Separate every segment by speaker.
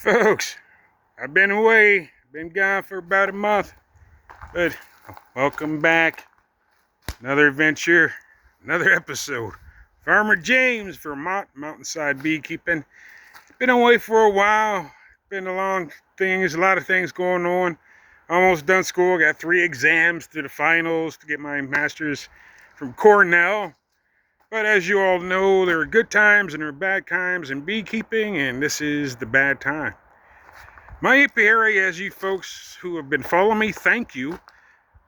Speaker 1: Folks, I've been away, been gone for about a month, but welcome back. Another adventure, another episode. Farmer James, Vermont, Mountainside Beekeeping. Been away for a while, been a lot of things going on. Almost done school, got 3 exams to the finals to get my master's from Cornell. But as you all know, there are good times and there are bad times in beekeeping, and this is the bad time. My apiary, as you folks who have been following me, thank you.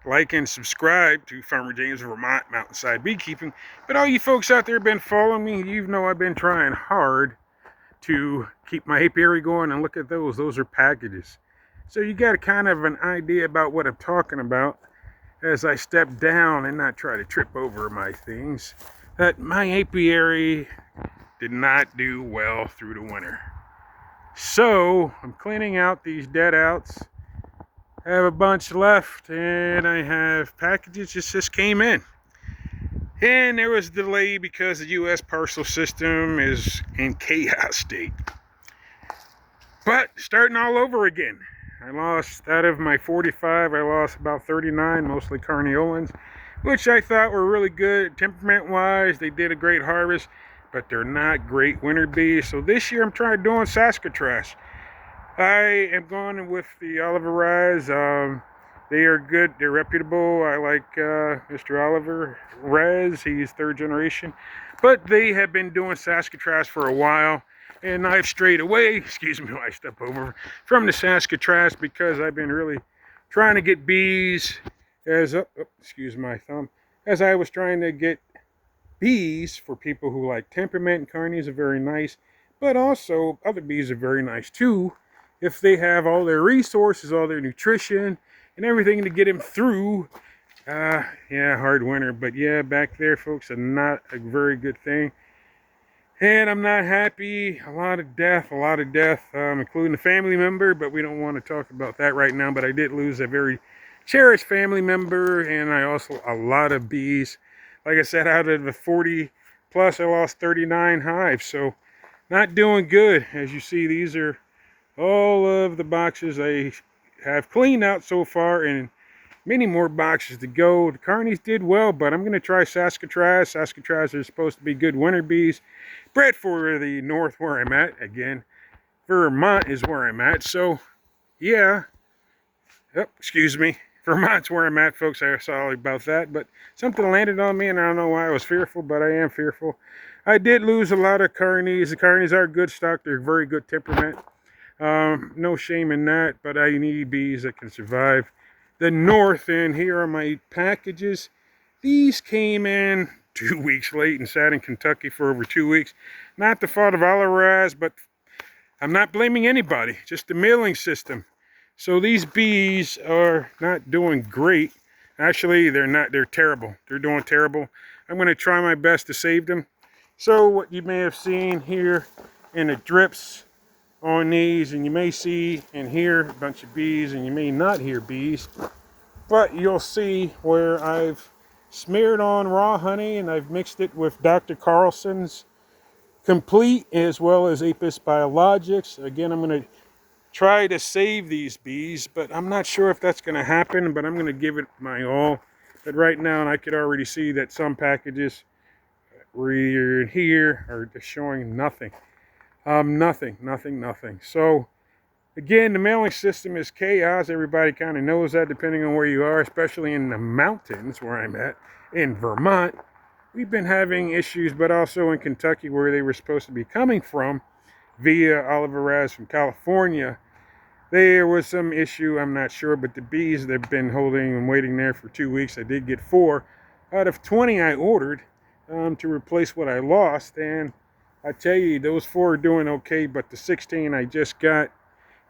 Speaker 1: Like and subscribe to Farmer James Vermont Mountainside Beekeeping. But all you folks out there have been following me, you know I've been trying hard to keep my apiary going, and look at those. Those are packages. So you got a kind of an idea about what I'm talking about as I step down and not try to trip over my things. That my apiary did not do well through the winter. So I'm cleaning out these dead outs. I have a bunch left, and I have packages just came in. And there was a delay because the U.S. parcel system is in chaos state. But starting all over again. I lost, out of my 45, I lost about 39, mostly carniolans, which I thought were really good temperament-wise. They did a great harvest, but they're not great winter bees. So this year I'm trying doing Saskatraz. I am going with the Oliver Rise. They are good. They're reputable. I like Mr. Oliver Rez. He's 3rd generation. But they have been doing Saskatraz for a while. And I've strayed away, excuse me when I step over, from the Saskatraz because I've been really trying to get bees excuse my thumb, as I was trying to get bees for people who like temperament. And carnies are very nice, but also other bees are very nice too if they have all their resources, all their nutrition and everything to get them through. Yeah, hard winter, but yeah, back there folks, are not a very good thing. And I'm not happy. A lot of death, including a family member, but we don't want to talk about that right now. But I did lose a very cherished family member, and I also a lot of bees. Like I said, out of the 40 plus, I lost 39 hives, so not doing good. As you see, these are all of the boxes I have cleaned out so far, and many more boxes to go. The carnies did well, but I'm going to try Saskatraz. Saskatraz are supposed to be good winter bees, bred for the north where I'm at. Again, Vermont is where I'm at, so yeah. Oh, excuse me. Vermont's where I'm at, folks. I'm sorry about that, but something landed on me, and I don't know why I was fearful, but I am fearful. I did lose a lot of carnies. The carnies are good stock. They're very good temperament. No shame in that, but I need bees that can survive the north. And here are my packages. These came in 2 weeks late and sat in Kentucky for over 2 weeks. Not the fault of Alaraz, but I'm not blaming anybody, just the mailing system. So these bees are not doing great. Actually, they're terrible. They're doing terrible. I'm going to try my best to save them. So what you may have seen here in the drips on these, and you may see and hear a bunch of bees, and you may not hear bees, but you'll see where I've smeared on raw honey, and I've mixed it with Dr. Carlson's Complete as well as Apis Biologics. Again, I'm going to try to save these bees, but I'm not sure if that's going to happen, but I'm going to give it my all. But right now, and I could already see that some packages here are just showing nothing. Nothing. So again, the mailing system is chaos. Everybody kind of knows that, depending on where you are, especially in the mountains where I'm at in Vermont. We've been having issues, but also in Kentucky, where they were supposed to be coming from via Oliver Raz from California. There was some issue, I'm not sure, but the bees, they've been holding and waiting there for 2 weeks. I did get 4 out of 20 I ordered to replace what I lost, and I tell you, those 4 are doing okay, but the 16 I just got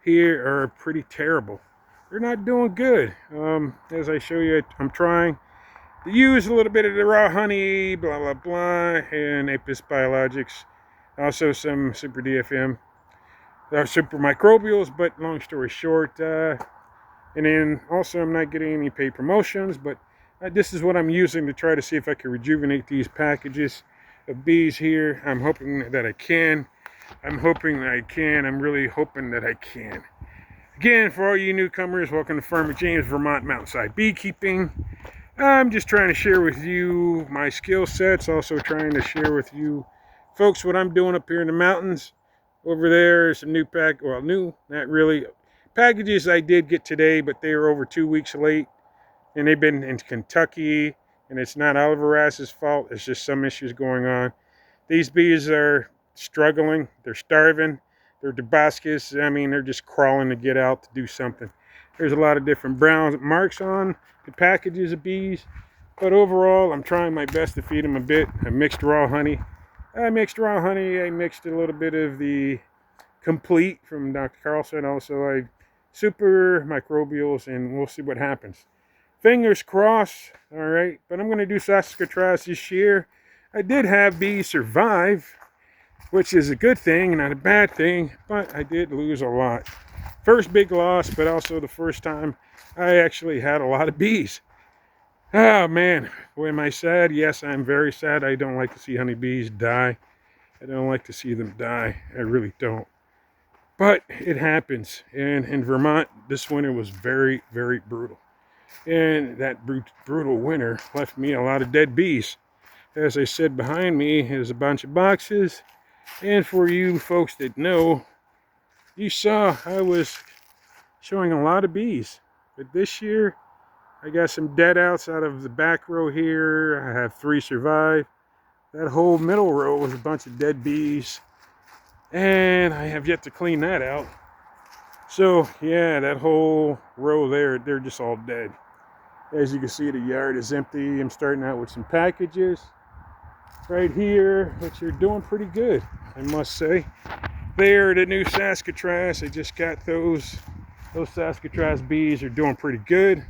Speaker 1: here are pretty terrible. They're not doing good. As I show you, I'm trying to use a little bit of the raw honey, blah, blah, blah, and Apis Biologics. Also some Super DFM, Super Microbials, but long story short, and then also I'm not getting any paid promotions, but this is what I'm using to try to see if I can rejuvenate these packages of bees here. I'm hoping that I can. I'm hoping that I can. I'm really hoping that I can. Again, for all you newcomers, welcome to Farmer James, Vermont Mountainside Beekeeping. I'm just trying to share with you my skill sets, also trying to share with you folks what I'm doing up here in the mountains. Over there is some new not really, packages I did get today, but they were over 2 weeks late, and they've been in Kentucky, and it's not Oliver Rass's fault, it's just some issues going on. These bees are struggling, they're starving, they're toboscis, I mean, they're just crawling to get out to do something. There's a lot of different brown marks on the packages of bees, but overall, I'm trying my best to feed them a bit. I mixed raw honey. I mixed a little bit of the Complete from Dr. Carlson. Also, I super microbials, and we'll see what happens. Fingers crossed, all right, but I'm going to do Saskatraz this year. I did have bees survive, which is a good thing, not a bad thing, but I did lose a lot. First big loss, but also the first time I actually had a lot of bees. Oh man, boy, am I sad? Yes, I'm very sad. I don't like to see honeybees die. I don't like to see them die. I really don't. But it happens. And in Vermont, this winter was very, very brutal. And that brutal winter left me a lot of dead bees. As I said, behind me is a bunch of boxes. And for you folks that know, you saw I was showing a lot of bees. But this year, I got some dead outs out of the back row here. I have 3 survive. That whole middle row was a bunch of dead bees. And I have yet to clean that out. So, yeah, that whole row there, they're just all dead. As you can see, the yard is empty. I'm starting out with some packages right here, which are doing pretty good, I must say. They're the new Saskatraz. I just got those. Those Saskatraz bees are doing pretty good.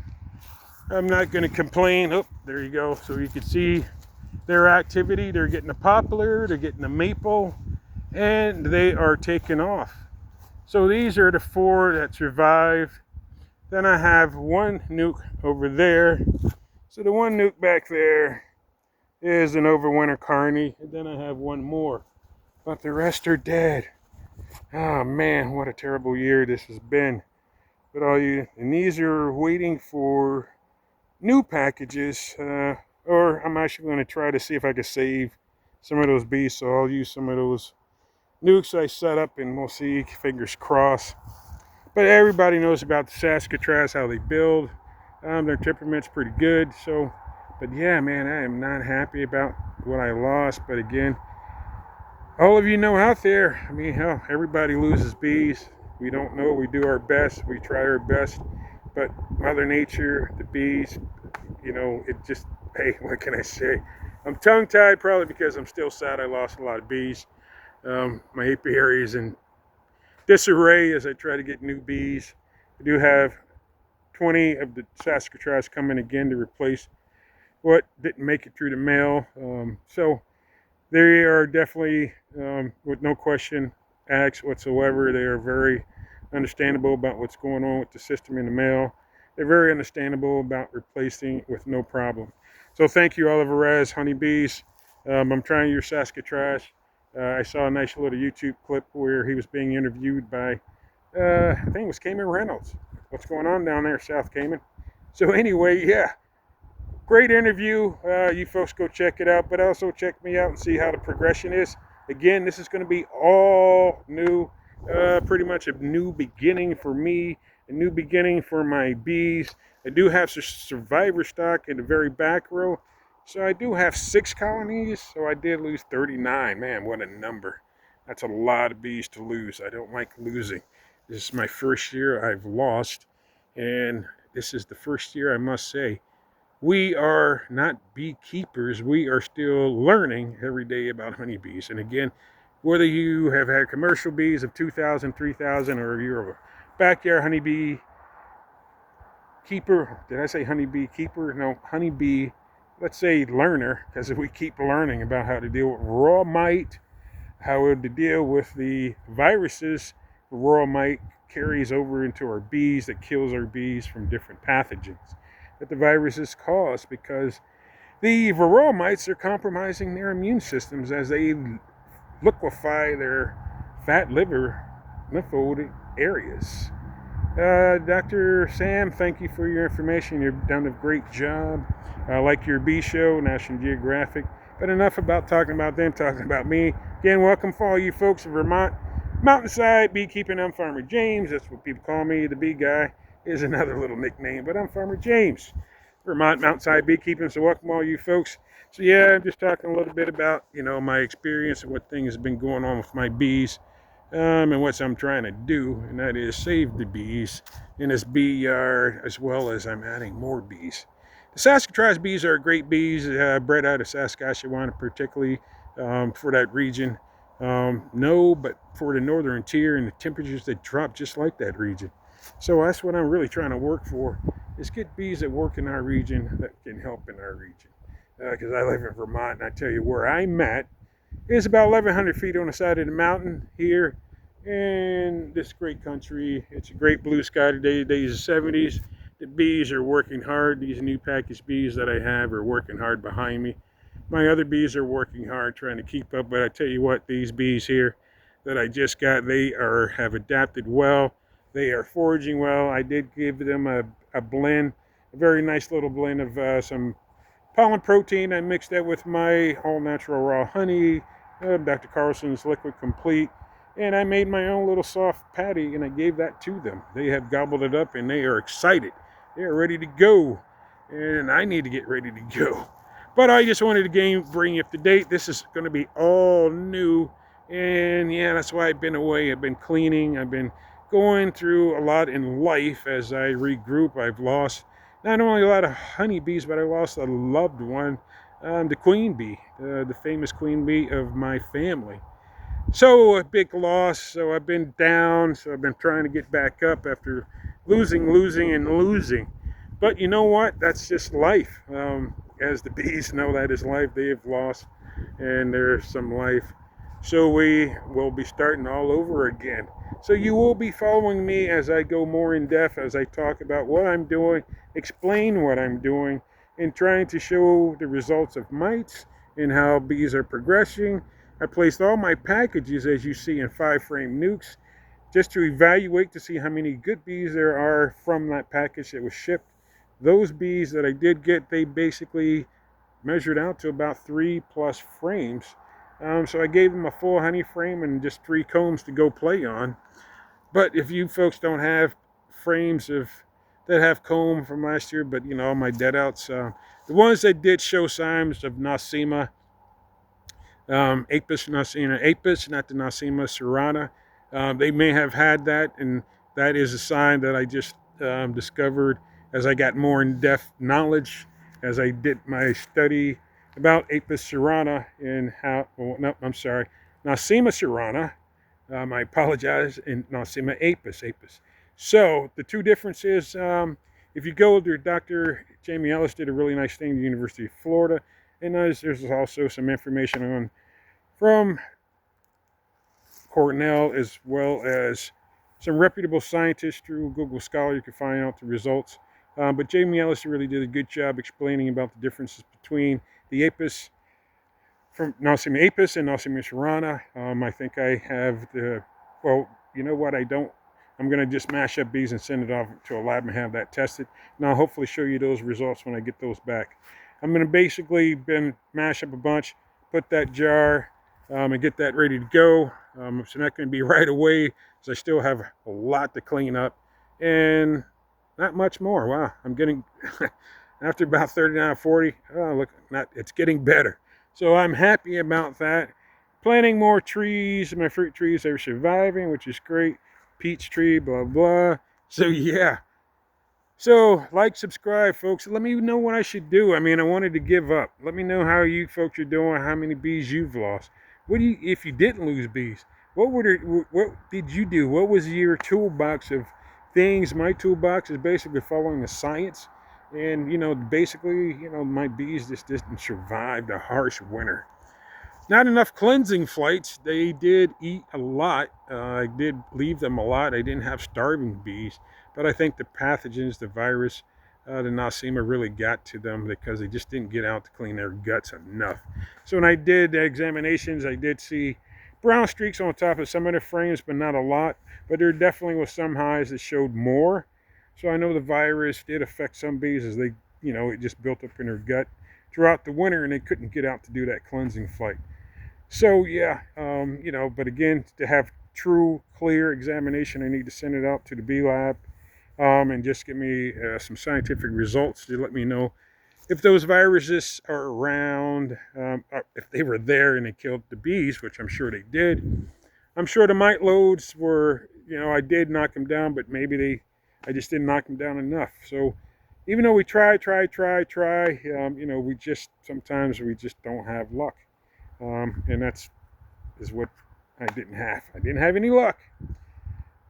Speaker 1: I'm not going to complain. Oh, there you go. So you can see their activity. They're getting the poplar, they're getting the maple, and they are taking off. So these are the 4 that survived. Then I have 1 nuke over there. So the 1 nuke back there is an overwinter carney, and then I have 1 more. But the rest are dead. Oh man, what a terrible year this has been. But and these are waiting for new packages, or I'm actually going to try to see if I can save some of those bees. So I'll use some of those nukes I set up, and we'll see, fingers crossed. But everybody knows about the Saskatraz, how they build. Their temperament's pretty good. So, but yeah, man, I am not happy about what I lost. But again, all of you know out there, I mean, hell, everybody loses bees. We don't know. We do our best. We try our best. But Mother Nature, the bees, you know, it just, hey, what can I say? I'm tongue-tied probably because I'm still sad I lost a lot of bees. My apiary is in disarray as I try to get new bees. I do have 20 of the Saskatraz coming again to replace what didn't make it through the mail. So they are definitely, with no question, asked whatsoever. They are very understandable about what's going on with the system in the mail. They're very understandable about replacing with no problem. So thank you, Oliver Raz, honeybees. I'm trying your Saskatraz. I saw a nice little YouTube clip where he was being interviewed by, I think it was Cayman Reynolds. What's going on down there, South Cayman? So anyway, yeah, great interview. You folks go check it out, but also check me out and see how the progression is. Again, this is going to be all new, pretty much a new beginning for me, a new beginning for my bees. I do have some survivor stock in the very back row. So I do have 6 colonies, so I did lose 39. Man, what a number. That's a lot of bees to lose. I don't like losing. This is my first year I've lost, and this is the first year, I must say, we are not beekeepers. We are still learning every day about honeybees. And again, whether you have had commercial bees of 2,000, 3,000, or you're a backyard honeybee keeper, did I say honeybee keeper? No, honeybee, let's say learner, because we keep learning about how to deal with raw mite, how to deal with the viruses raw mite carries over into our bees that kills our bees from different pathogens that the viruses cause, because the varroa mites are compromising their immune systems as they liquefy their fat liver lymphoid areas. Dr. Sam, thank you for your information. You've done a great job. I like your bee show, National Geographic. But enough about talking about them, talking about me. Again, welcome for all you folks in Vermont. Mountainside beekeeping. I'm Farmer James. That's what people call me. The bee guy is another little nickname, but I'm Farmer James. Vermont Mountainside beekeeping. So welcome all you folks. So yeah, I'm just talking a little bit about, my experience and what things have been going on with my bees. And what I'm trying to do, and that is save the bees in this bee yard, as well as I'm adding more bees. The Saskatraz bees are great bees, bred out of Saskatchewan, particularly for that region. No, but for the northern tier and the temperatures that drop just like that region. So that's what I'm really trying to work for, is get bees that work in our region that can help in our region. Because I live in Vermont, and I tell you where I'm at, it's about 1,100 feet on the side of the mountain here in this great country. It's a great blue sky today. Today's the 70s. The bees are working hard. These new package bees that I have are working hard behind me. My other bees are working hard trying to keep up, but I tell you what, these bees here that I just got, they have adapted well. They are foraging well. I did give them a blend, a very nice little blend of some pollen protein. I mixed that with my all natural raw honey, Dr. Carlson's Liquid Complete, and I made my own little soft patty, and I gave that to them. They have gobbled it up, and they are excited. They are ready to go, and I need to get ready to go. But I just wanted to bring you up to date. This is going to be all new, and yeah, that's why I've been away. I've been cleaning. I've been going through a lot in life as I regroup. I've lost not only a lot of honeybees, but I lost a loved one, the queen bee, the famous queen bee of my family. So a big loss. So I've been down. So I've been trying to get back up after losing. But you know what? That's just life. As the bees know, that is life. They have lost, and there's some life. So we will be starting all over again. So you will be following me as I go more in depth, as I talk about what I'm doing, explain what I'm doing, and trying to show the results of mites and how bees are progressing. I placed all my packages, as you see, in 5-frame nukes, just to evaluate to see how many good bees there are from that package that was shipped. Those bees that I did get, they basically measured out to about 3+ frames. So I gave them a full honey frame and just 3 combs to go play on. But if you folks don't have frames that have comb from last year, but my dead outs, the ones that did show signs of Nosema, Apis, not the Nosema serrana, they may have had that, and that is a sign that I just discovered as I got more in-depth knowledge, as I did my study about Apis serrana and Nosema serrana. I apologize, and Nosema apis. So the two differences, if you go to Dr. Jamie Ellis did a really nice thing at the University of Florida, and there's also some information from Cornell, as well as some reputable scientists through Google Scholar. You can find out the results. But Jamie Ellis really did a good job explaining about the differences between the apis, from Nosema apis and Nosema serrana. I think I have well, you know what, I'm going to just mash up bees and send it off to a lab and have that tested. And I'll hopefully show you those results when I get those back. I'm going to basically mash up a bunch, put that jar, and get that ready to go. It's not going to be right away, because I still have a lot to clean up. And not much more. Wow, I'm getting, after about 39 or 40, oh, look, it's getting better. So I'm happy about that. Planting more trees. My fruit trees are surviving, which is great. Peach tree, blah, blah. So yeah. So like, subscribe, folks. Let me know what I should do. I wanted to give up. Let me know how you folks are doing, how many bees you've lost. If you didn't lose bees, what did you do? What was your toolbox of things? My toolbox is basically following the science. And, basically, my bees just didn't survive the harsh winter. Not enough cleansing flights. They did eat a lot. I did leave them a lot. I didn't have starving bees. But I think the pathogens, the virus, the Nosema really got to them, because they just didn't get out to clean their guts enough. So when I did examinations, I did see brown streaks on top of some of the frames, but not a lot. But there definitely was some hives that showed more. So I know the virus did affect some bees as they, it just built up in their gut throughout the winter and they couldn't get out to do that cleansing flight. So yeah, but again, to have true, clear examination, I need to send it out to the bee lab and just give me some scientific results to let me know if those viruses are around, if they were there and they killed the bees, which I'm sure they did. I'm sure the mite loads were, I did knock them down, but maybe I just didn't knock them down enough. So even though we try, sometimes we just don't have luck. And is what I didn't have. I didn't have any luck.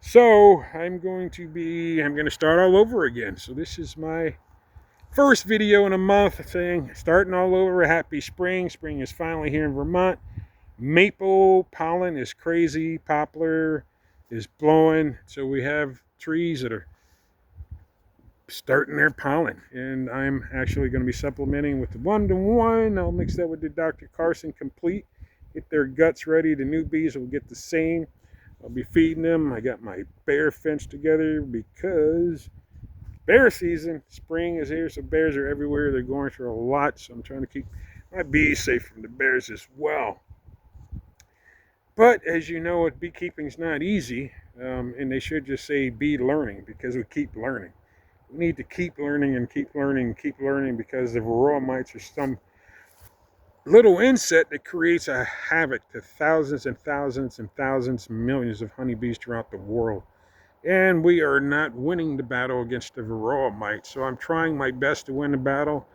Speaker 1: So I'm going to start all over again. So this is my first video in a month saying, starting all over, happy spring. Spring is finally here in Vermont. Maple pollen is crazy. Poplar is blowing. So we have trees that are starting their pollen. And I'm actually going to be supplementing with the 1-to-1. I'll mix that with the Dr. Carson Complete. Get their guts ready. The new bees will get the same. I'll be feeding them. I got my bear fence together because bear season, spring is here, so bears are everywhere. They're going through a lot, so I'm trying to keep my bees safe from the bears as well. But as you know, beekeeping is not easy, and they should just say bee learning because we keep learning. We need to keep learning and keep learning and keep learning because the varroa mites are some little insect that creates a havoc to thousands and thousands and thousands, millions of honeybees throughout the world. And we are not winning the battle against the varroa mite. So I'm trying my best to win the battle.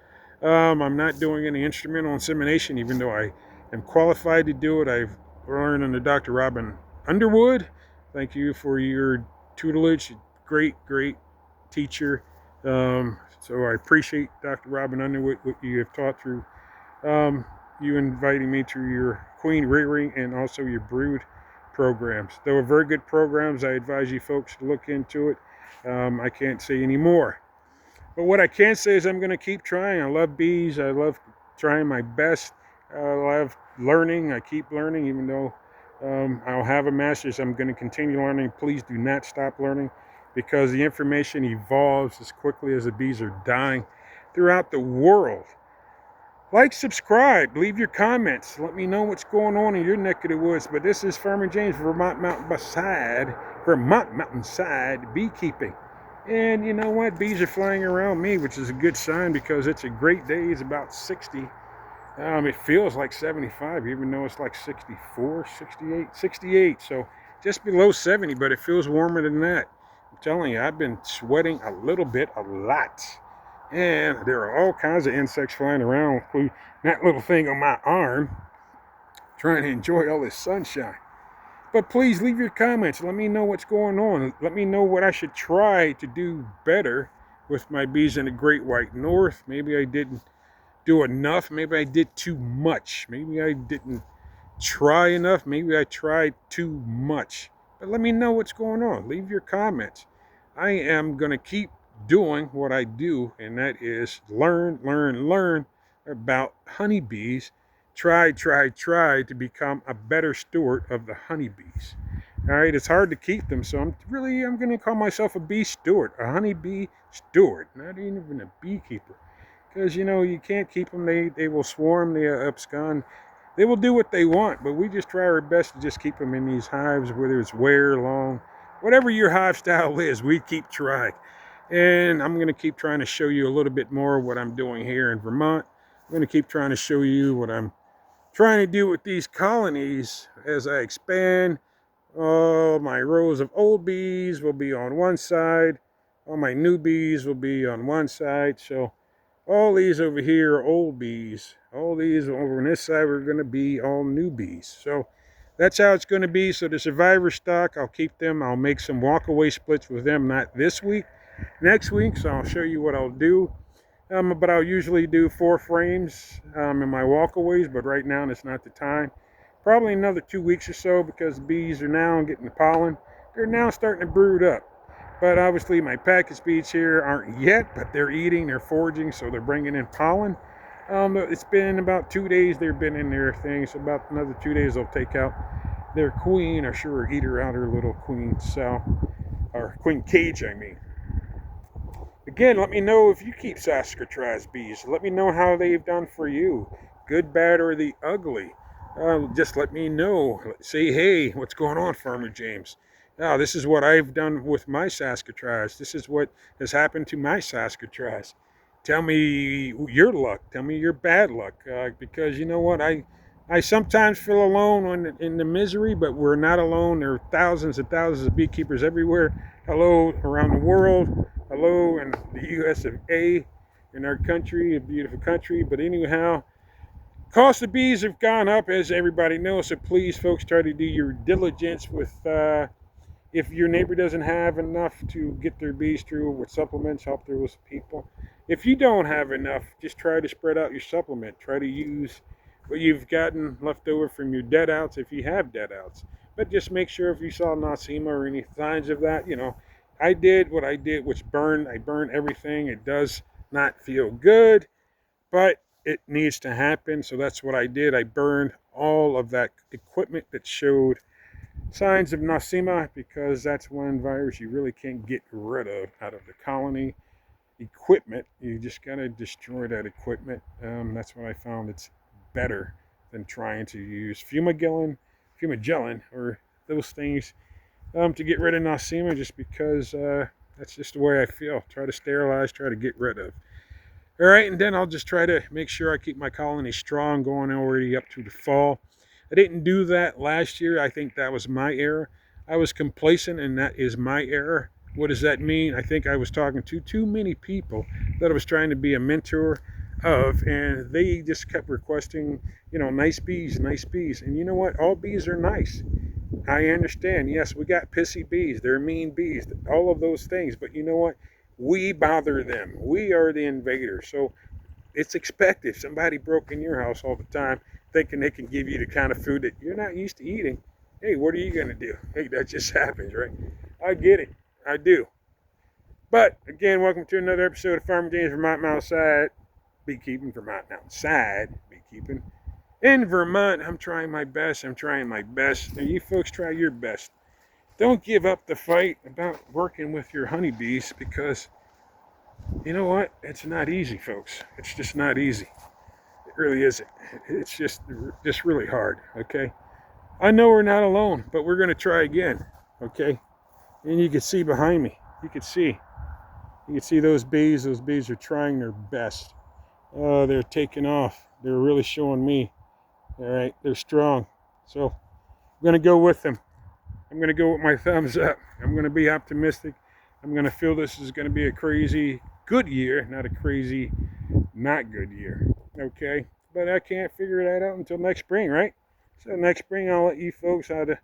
Speaker 1: I'm not doing any instrumental insemination, even though I am qualified to do it. I've learned under Dr. Robin Underwood. Thank you for your tutelage. Great, great teacher. So I appreciate Dr. Robin Underwood, what you have taught through you inviting me to your queen rearing and also your brood programs. They were very good programs. I advise you folks to look into it. I can't say any more. But what I can say is I'm going to keep trying. I love bees. I love trying my best. I love learning. I keep learning even though I'll have a master's. I'm going to continue learning. Please do not stop learning because the information evolves as quickly as the bees are dying throughout the world. Like, subscribe, leave your comments. Let me know what's going on in your neck of the woods. But this is Farmer James, Vermont Mountainside Beekeeping. And you know what? Bees are flying around me, which is a good sign because it's a great day. It's about 60. It feels like 75, even though it's like 64, 68. So just below 70, but it feels warmer than that. I'm telling you, I've been sweating a little bit, a lot. And there are all kinds of insects flying around, including that little thing on my arm, trying to enjoy all this sunshine. But please leave your comments. Let me know what's going on. Let me know what I should try to do better with my bees in the Great White North. Maybe I didn't do enough. Maybe I did too much. Maybe I didn't try enough. Maybe I tried too much. But let me know what's going on. Leave your comments. I am going to keep doing what I do, and that is learn about honeybees. Try to become a better steward of the honeybees. All right, it's hard to keep them, so I'm going to call myself a bee steward, a honeybee steward, not even a beekeeper, because you can't keep them. They will swarm, they abscond, they will do what they want, but we just try our best to just keep them in these hives, whether it's wear, long, whatever your hive style is, we keep trying. And I'm going to keep trying to show you a little bit more of what I'm doing here in Vermont. I'm going to keep trying to show you what I'm trying to do with these colonies as I expand. All my rows of old bees will be on one side. All my new bees will be on one side. So all these over here are old bees. All these over on this side are going to be all new bees. So that's how it's going to be. So the survivor stock, I'll keep them. I'll make some walkaway splits with them, not this week, next week. So I'll show you what I'll do. But I'll usually do 4 frames in my walkaways, but right now it's not the time. Probably another 2 weeks or so because the bees are now getting the pollen. They're now starting to brood up. But obviously my package bees here aren't yet, but they're eating, they're foraging, so they're bringing in pollen. It's been about 2 days they've been in their thing, so about another 2 days they'll take out their queen, or sure eat her out her little queen cell, or queen cage, I mean. Again, let me know if you keep Saskatraz bees. Let me know how they've done for you. Good, bad, or the ugly. Just let me know. Say, hey, what's going on, Farmer James? Now, this is what I've done with my Saskatraz. This is what has happened to my Saskatraz. Tell me your luck. Tell me your bad luck. Because you know what? I sometimes feel alone when in the misery, but we're not alone. There are thousands and thousands of beekeepers everywhere. Hello, around the world. Hello, in the US of A, in our country, a beautiful country. But anyhow, cost of bees have gone up, as everybody knows. So please, folks, try to do your diligence with if your neighbor doesn't have enough to get their bees through with supplements, help those people. If you don't have enough, just try to spread out your supplement. Try to use what you've gotten left over from your dead outs if you have dead outs. But just make sure if you saw nosema or any signs of that, you know, I did what I did, which burned. I burned everything. It does not feel good, but it needs to happen. So that's what I did. I burned all of that equipment that showed signs of nosema, because that's one virus you really can't get rid of out of the colony. Equipment, you just gotta destroy that equipment. That's what I found. It's better than trying to use fumagillin, or those things to get rid of nosema, just because that's just the way I feel. Try to sterilize, try to get rid of. All right, and then I'll just try to make sure I keep my colony strong going already up to the fall. I didn't do that last year. I think that was my error. I was complacent, and that is my error. What does that mean? I think I was talking to too many people that I was trying to be a mentor of, and they just kept requesting, you know, nice bees, nice bees. And you know what? All bees are nice. I understand. Yes, we got pissy bees. They're mean bees. All of those things. But you know what? We bother them. We are the invaders. So it's expected. Somebody broke in your house all the time thinking they can give you the kind of food that you're not used to eating. Hey, what are you going to do? Hey, that just happens, right? I get it. I do. But again, welcome to another episode of Farmer James Vermont Outside Beekeeping. Vermont Outside Beekeeping. In Vermont, I'm trying my best. I'm trying my best. And you folks try your best. Don't give up the fight about working with your honeybees, because you know what? It's not easy, folks. It's just not easy. It really isn't. It's just really hard, okay? I know we're not alone, but we're going to try again, okay? And you can see behind me. You can see those bees. Those bees are trying their best. Oh, they're taking off. They're really showing me. All right, they're strong. So I'm going to go with them. I'm going to go with my thumbs up. I'm going to be optimistic. I'm going to feel this is going to be a crazy good year, not a crazy not good year. Okay? But I can't figure that out until next spring, right? So next spring, I'll let you folks how to,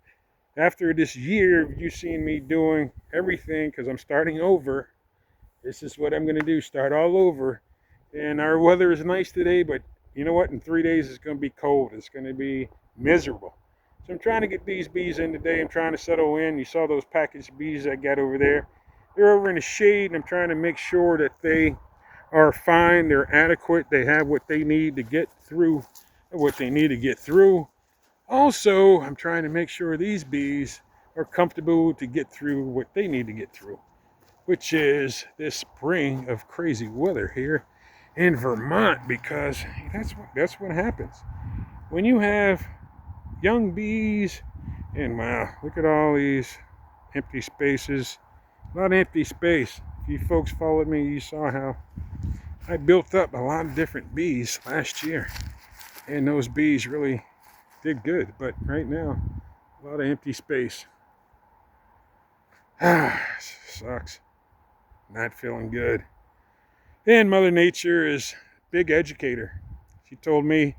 Speaker 1: after this year of you seeing me doing everything, because I'm starting over, this is what I'm going to do, start all over. And our weather is nice today, but you know what? In 3 days, it's going to be cold. It's going to be miserable. So I'm trying to get these bees in today. I'm trying to settle in. You saw those packaged bees I got over there. They're over in the shade, and I'm trying to make sure that they are fine. They're adequate. They have what they need to get through Also, I'm trying to make sure these bees are comfortable to get through what they need to get through, which is this spring of crazy weather here in Vermont, because that's what happens when you have young bees. And wow, look at all these empty spaces. A lot of empty space. If you folks followed me, you saw how I built up a lot of different bees last year, and those bees really did good. But right now, a lot of empty space. Sucks. Not feeling good. And Mother Nature is a big educator. She told me,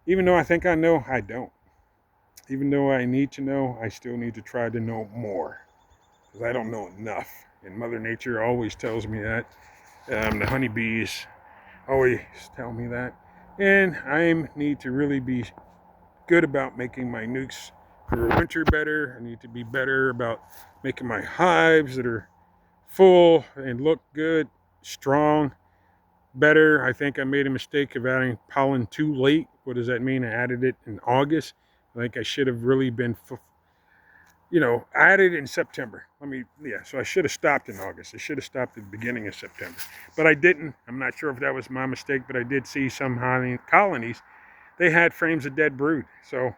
Speaker 1: even though I think I know, I don't. Even though I need to know, I still need to try to know more, because I don't know enough. And Mother Nature always tells me that. The honeybees always tell me that. And I need to really be good about making my nukes for winter better. I need to be better about making my hives that are full and look good, strong, better. I think I made a mistake of adding pollen too late. What does that mean? I added it in August. I think I should have really been, you know, added in September. So I should have stopped in August. I should have stopped at the beginning of September. But I didn't. I'm not sure if that was my mistake, but I did see some colonies, they had frames of dead brood. So,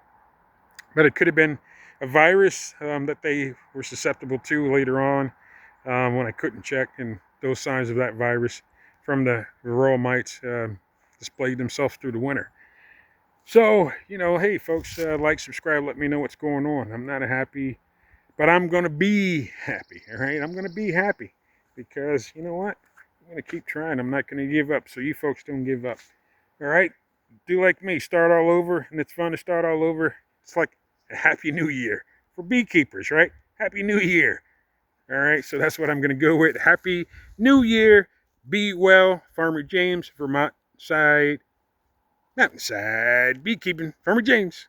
Speaker 1: but it could have been a virus that they were susceptible to later on when I couldn't check, and those signs of that virus from the royal mites displayed themselves through the winter. So, you know, hey folks, like, subscribe, let me know what's going on. I'm not happy, but I'm going to be happy, all right? I'm going to be happy because, you know what? I'm going to keep trying. I'm not going to give up, so you folks don't give up, all right? Do like me, start all over, and it's fun to start all over. It's like a Happy New Year for beekeepers, right? Happy New Year, all right? So that's what I'm going to go with. Happy New Year. Be well. Farmer James, Vermont side. Mountainside beekeeping. Farmer James.